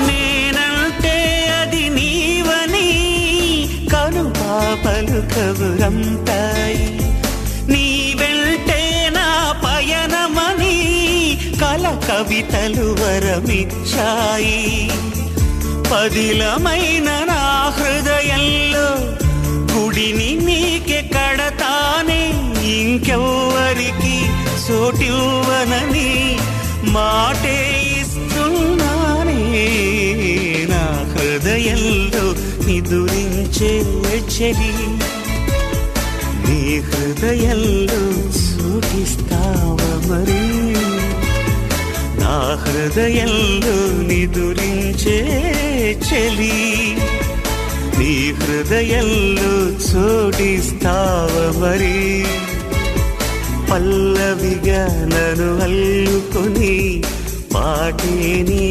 నేనంటే అది నీవని కనుపాపలు కబురంతాయి. నీ వెంటే నా పయనమని కల కవితలు వరమిచ్చాయి. పదిలమైన నా హృదయంలో గుడిని నీకే కడతానే, ఇంకెవ్వరికి చోటివ్వనని మాటే ఇస్తున్నానే. నా హృదయంలో నిదురించే చెలి, నీ హృదయంలో సూటిస్తావా మరి? నా హృదయంలో నిదురించే చెలి, నీ హృదయంలో చోటిస్తావా మరి? పల్లవిగా నన్ను అల్లుకొని పాటేని